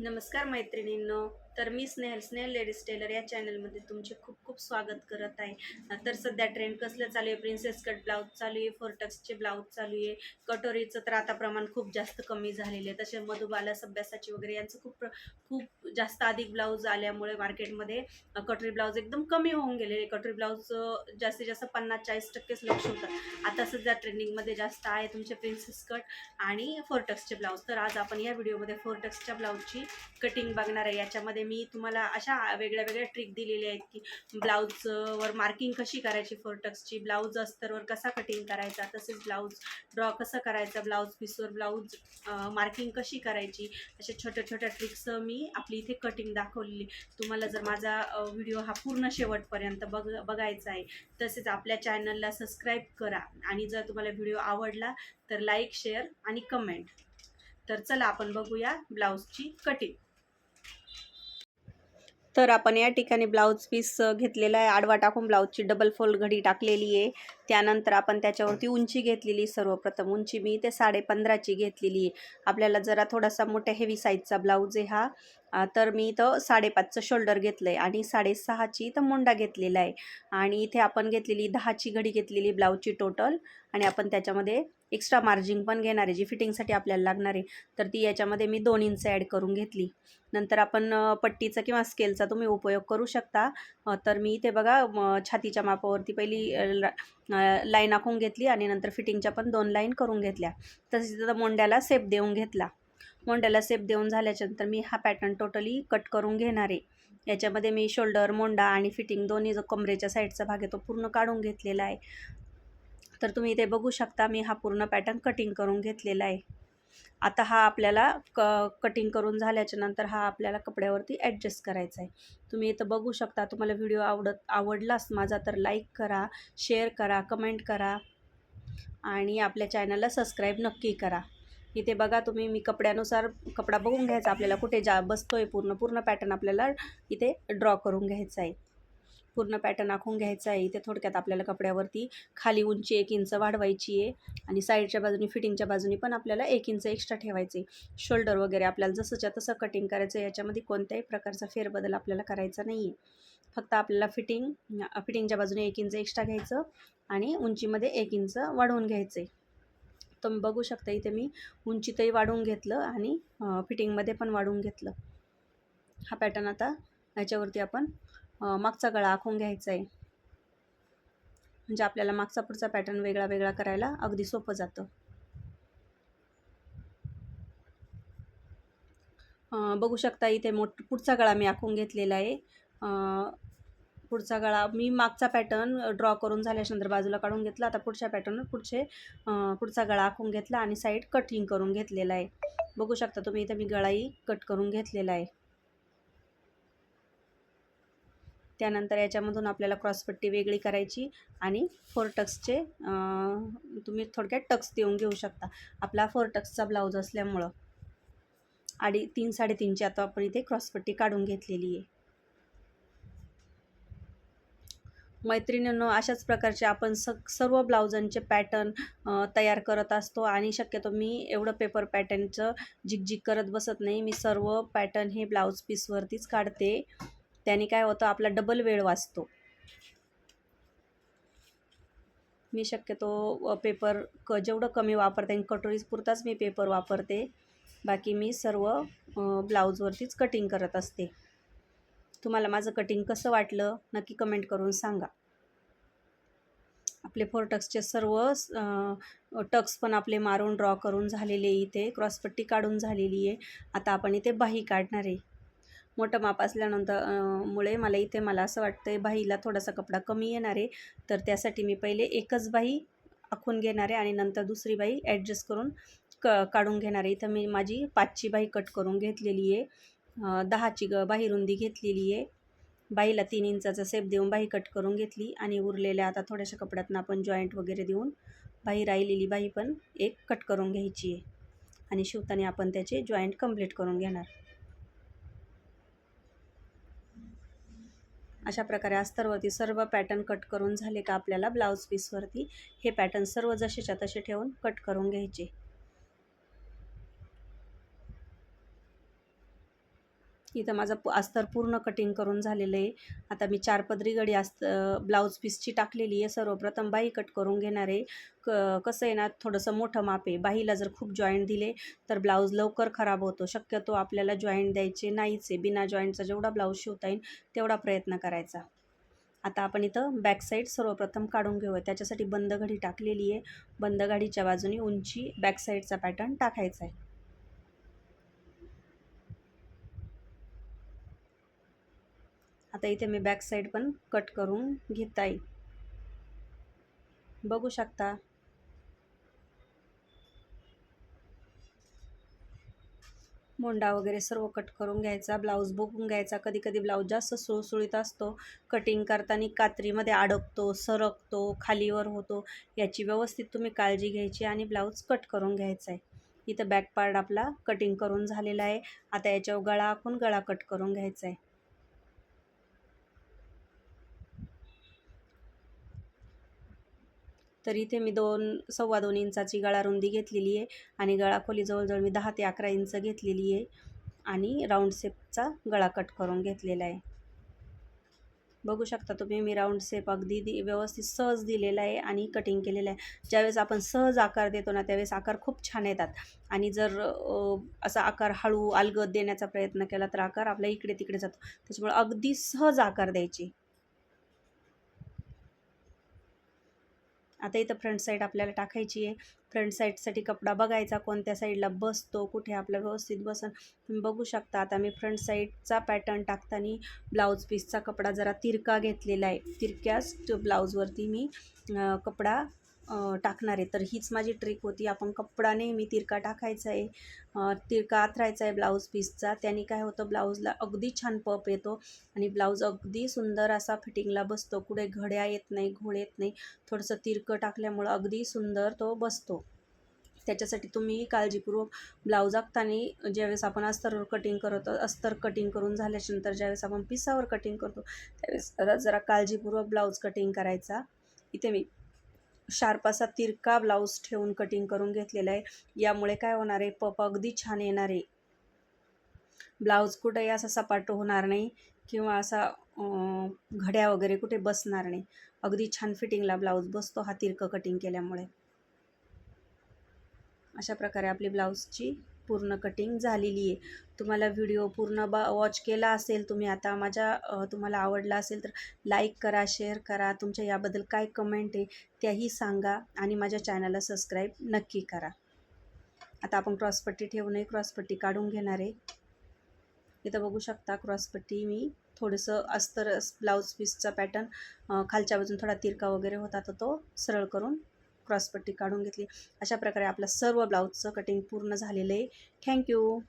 नमस्कार मैत्रिणींनो. तर मी स्नेहल लेडीज टेलर या चॅनलमध्ये तुमचे खूप खूप स्वागत करत आहे. तर सध्या ट्रेंड कसलं चालू आहे? प्रिन्सेस कट ब्लाऊज चालू आहे, फोरटक्सचे ब्लाऊज चालू आहे. कटोरीचं तर आता प्रमाण खूप जास्त कमी झालेले आहे. तसे मधुबाला, सब्यासाची वगैरे यांचं खूप खूप जास्त अधिक ब्लाऊज आल्यामुळे मार्केटमध्ये कटोरी ब्लाऊज एकदम कमी होऊन गेलेले. कटोरी ब्लाऊज जास्तीत जास्त 50-40%च लक्ष होतं. आता सध्या ट्रेंडिंगमध्ये जास्त आहे तुमचे प्रिन्सेस कट आणि फोरटक्सचे ब्लाऊज. तर आज आपण या व्हिडिओमध्ये फोरटक्सच्या ब्लाऊजची कटिंग बघणार आहे. याच्यामध्ये मी तुम्हाला अशा वेगळ्या वेगळ्या ट्रिक दिलेल्या आहेत की ब्लाऊज वर मार्किंग कशी करायची, फोरटक्सची ब्लाऊज अस्तरवर कसा कटिंग करायचा, तसेच ब्लाऊज ड्रॉ कसं करायचा, ब्लाऊज पीसवर ब्लाऊज मार्किंग कशी करायची, अशा छोट्या छोट्या ट्रिक्स मी आपली इथे कटिंग दाखवलेली. तुम्हाला जर माझा व्हिडिओ हा पूर्ण शेवटपर्यंत बघायचा आहे, तसेच आपल्या चॅनलला सबस्क्राईब करा आणि जर तुम्हाला व्हिडिओ आवडला तर लाईक, शेअर आणि कमेंट. तर चला आपण बघूया ब्लाऊजची कटिंग. तर आपण या ठिकाणी ब्लाऊज पीस घेतलेला आहे. आडवा टाकून ब्लाऊजची डबल फोल्ड घडी टाकलेली आहे. त्यानंतर आपण त्याच्यावरती उंची घेतलेली. सर्वप्रथम उंची मी ते 15.5ची घेतलेली आहे. आपल्याला जरा थोडासा मोठ्या हेवी साईजचा ब्लाऊज आहे हा. तर मी इथं 5.5चं शोल्डर घेतलं आहे आणि 6.5ची इथं मुंडा घेतलेला आहे. आणि इथे आपण घेतलेली 10ची घडी घेतलेली ब्लाऊजची टोटल. आणि आपण त्याच्यामध्ये एक्स्ट्रा मार्जिन पण घेणार आहे, जी फिटिंगसाठी आपल्याला लागणार आहे. तर ती याच्यामध्ये मी 2 इंच ॲड करून घेतली. नंतर आपण पट्टीचा किंवा स्केलचा तुम्ही उपयोग करू शकता. तर मी इथे बघा छातीच्या मापावरती पहिली लाईन आखून घेतली आणि नंतर फिटिंगच्या पण 2 लाईन करून घेतल्या. तसेच तिथं मोंड्याला शेप देऊन घेतला. मोंड्याला शेप देऊन झाल्याच्यानंतर मी हा पॅटर्न टोटली कट करून घेणार आहे. याच्यामध्ये मी शोल्डर, मोंडा आणि फिटिंग दोन्ही जो कमरेच्या साईडचा भाग आहे तो पूर्ण काढून घेतलेला आहे. तर तुम्ही इथे बघू शकता मी हा पूर्ण पॅटर्न कटिंग करून घेतलेला आहे. आता हा आपल्याला कटिंग करून झाल्याच्या नंतर हा आपल्याला कपड्यावरती ॲडजस्ट करायचा आहे. तुम्ही इथं बघू शकता. तुम्हाला व्हिडिओ आवडलाच माझा तर लाईक करा, शेअर करा, कमेंट करा आणि आपल्या चॅनलला सबस्क्राईब नक्की करा. इथे बघा तुम्ही मी कपड्यानुसार कपडा बघून घ्यायचा, आपल्याला कुठे बसतोय पूर्ण पॅटर्न आपल्याला इथे ड्रॉ करून घ्यायचा आहे. पूर्ण पॅटर्न आखून घ्यायचा आहे. इथे थोडक्यात आपल्याला कपड्यावरती खाली उंची 1 इंच वाढवायची आहे आणि साईडच्या बाजूनी फिटिंगच्या बाजूनी पण आपल्याला 1 इंच एक्स्ट्रा ठेवायचं आहे. शोल्डर वगैरे आपल्याला जसंच्या तसं कटिंग करायचं आहे. याच्यामध्ये कोणत्याही प्रकारचा फेरबदल आपल्याला करायचा नाही आहे. फक्त आपल्याला फिटिंगच्या बाजूने 1 इंच एक्स्ट्रा घ्यायचं आणि उंचीमध्ये 1 इंच वाढवून घ्यायचं आहे. तुम्ही बघू शकता इथे मी उंचीतही वाढवून घेतलं आणि फिटिंगमध्ये पण वाढवून घेतलं. हा पॅटर्न आता याच्यावरती आपण मागचा गळा आखून घ्यायचा आहे. म्हणजे आपल्याला मागचा पुढचा पॅटर्न वेगळा वेगळा करायला अगदी सोपं जातं. बघू शकता इथे पुढचा गळा मी आखून घेतलेला आहे. पुढचा गळा मी मागचा पॅटर्न ड्रॉ करून झाल्यानंतर बाजूला काढून घेतला. आता पुढच्या पॅटर्नवर पुढचा गळा आखून घेतला आणि साईड कटिंग करून घेतलेला आहे. बघू शकता तुम्ही इथे मी गळाही कट करून घेतलेला आहे. त्यानंतर याच्यामधून आपल्याला क्रॉसपट्टी वेगळी करायची आणि फोरटक्सचे तुम्ही थोडक्यात टक्स देऊन घेऊ शकता. आपला फोरटक्सचा ब्लाऊज असल्यामुळं 3-3.5ची आता आपण इथे क्रॉसपट्टी काढून घेतलेली आहे. मैत्रिणींनो, अशाच प्रकारचे आपण सर्व ब्लाऊजांचे पॅटर्न तयार करत असतो आणि शक्यतो मी एवढं पेपर पॅटर्नचं झिकझिक करत बसत नाही. मी सर्व पॅटर्न हे ब्लाऊज पीसवरतीच काढते. त्याने काय होतं, आपला डबल वेळ वाचतो. मी शक्यतो पेपर जेवढं कमी वापरते आणि कटोरीज पुरताच मी पेपर वापरते. बाकी मी सर्व ब्लाऊजवरतीच कटिंग करत असते. तुम्हाला माझं कटिंग कसं वाटलं नक्की कमेंट करून सांगा. आपले फोरटक्सचे सर्व टक्स पण आपले मारून ड्रॉ करून झालेले, इथे क्रॉसपट्टी काढून झालेली आहे. आता आपण इथे बाही काढणार आहे. मोठं माप असल्यानंतर मला असं वाटतं बाहीला थोडासा कपडा कमी येणार आहे. तर त्यासाठी मी पहिले एकच बाही आखून घेणार आहे आणि नंतर दुसरी बाही ॲडजस्ट करून काढून घेणार आहे. इथं मी माझी 5ची बाही कट करून घेतलेली आहे. 10ची बाही रुंदी घेतलेली आहे. बाहीला 3 इंचाचा शेप देऊन बाही कट करून घेतली आणि उरलेल्या आता थोड्याशा कपड्यातनं आपण जॉईंट वगैरे देऊन राहिलेली बाही पण एक कट करून घ्यायची आहे आणि शिवताना आपण त्याचे जॉईंट कंप्लीट करून घेणार. अशा प्रकारे अस्तरवरती सर्व पॅटर्न कट करून झाले का आपल्याला ब्लाऊज पीसवरती हे पॅटर्न सर्व जसेच्या तसे ठेवून कट करून घ्यायचे. इथं माझं अस्तर पूर्ण कटिंग करून झालेलं आहे. आता मी 4 पदरी घडी ब्लाऊज पीसची टाकलेली आहे. सर्वप्रथम बाही कट करून घेणार आहे. कसं आहे ना, थोडंसं मोठं माप आहे. बाहीला जर खूप जॉईंट दिले तर ब्लाऊज लवकर खराब होतो. शक्यतो आपल्याला जॉईंट द्यायचे नाहीच आहे. बिना जॉईंटचा जेवढा ब्लाऊज शिवता येईल तेवढा प्रयत्न करायचा. आता आपण इथं बॅक साईड सर्वप्रथम काढून घेऊया. त्याच्यासाठी बंद घडी टाकलेली आहे. बंद घडीच्या बाजूने उंची बॅक साईडचा पॅटर्न टाकायचा आहे. आता इथे मी बॅक साईड पण कट करून घेत आहे. बघू शकता. मोंडा वगैरे सर्व कट करून घ्यायचा. ब्लाऊज बघून घ्यायचा. कधी कधी ब्लाऊज जास्त सुळसुळीत असतो, कटिंग करताना कात्रीमध्ये अडकतो, सरकतो, खालीवर होतो. याची व्यवस्थित तुम्ही काळजी घ्यायची आणि ब्लाऊज कट करून घ्यायचा आहे. इथं बॅक पार्ट आपला कटिंग करून झालेला आहे. आता याच्यावर गळा आखून गळा कट करून घ्यायचा आहे. तर इथे मी 2 इंचाची गळा रुंदी घेतलेली आहे आणि गळा खोली जवळजवळ मी 10 ते 11 इंच घेतलेली आहे आणि राऊंड शेपचा गळा कट करून घेतलेला आहे. बघू शकता तुम्ही, मी राऊंड शेप अगदी व्यवस्थित सहज दिलेला आहे आणि कटिंग केलेलं आहे. ज्यावेळेस आपण सहज आकार देतो ना, त्यावेळेस आकार खूप छान येतात आणि जर असा आकार हळू अलगद देण्याचा प्रयत्न केला तर आकार आपला इकडे तिकडे जातो. त्याच्यामुळे अगदी सहज आकार द्यायचे. आता इथं फ्रंट साईड आपल्याला टाकायची आहे. फ्रंट साईडसाठी कपडा बघायचा कोणत्या साईडला बसतो, कुठे आपला व्यवस्थित बसन. तुम्ही बघू शकता. आता मी फ्रंट साईडचा पॅटर्न टाकताना ब्लाऊज पीसचा कपडा जरा तिरका घेतलेला आहे. तिरक्याच ब्लाऊजवरती मी कपडा टाकणार आहे. तर हीच माझी ट्रिक होती. आपण कपडा नेहमी तिरका टाकायचा आहे, तिरका आथरायचा आहे ब्लाऊज पीसचा. त्याने काय होतं, ब्लाऊजला अगदी छान पप येतो आणि ब्लाऊज अगदी सुंदर असा फिटिंगला बसतो. कुठे घड्या येत नाही, घोळ येत नाही. थोडंसं तिरकं टाकल्यामुळं अगदी सुंदर तो बसतो. त्याच्यासाठी तुम्ही काळजीपूर्वक ब्लाऊज आखताना ज्यावेळेस आपण अस्तरवर कटिंग करतो, अस्तर कटिंग करून झाल्याच्यानंतर ज्यावेळेस आपण पिसावर कटिंग करतो त्यावेळेस जरा काळजीपूर्वक ब्लाऊज कटिंग करायचा. इथे मी शार्प असा तिरका ब्लाऊज ठेवून कटिंग करून घेतलेला आहे. यामुळे काय होणार आहे, पप अगदी छान येणार आहे. ब्लाऊज कुठेही असा सपाट होणार नाही किंवा असा घड्या वगैरे कुठे बसणार नाही. अगदी छान फिटिंगला ब्लाऊज बसतो हा तिरकं कटिंग केल्यामुळे. अशा प्रकारे आपली ब्लाऊजची पूर्ण कटिंग झालेली आहे. तुम्हाला व्हिडिओ पूर्ण वॉच केला असेल तुम्ही, आता तुम्हाला आवडला असेल तर लाईक करा, शेअर करा. तुमच्या याबद्दल काय कमेंट आहे त्याही सांगा आणि माझ्या चॅनलला सबस्क्राईब नक्की करा. आता आपण क्रॉसपट्टी ठेवू नये, क्रॉसपट्टी काढून घेणार आहे. इथं बघू शकता क्रॉसपट्टी मी थोडंसं अस्तर ब्लाऊज पीसचा पॅटर्न खालच्या बाजून थोडा तिरका वगैरे होता तर तो सरळ करून क्रॉसपट्टी काढून घेतली. अशा प्रकारे आपलं सर्व ब्लाऊजचं कटिंग पूर्ण झालेलं आहे. थँक्यू.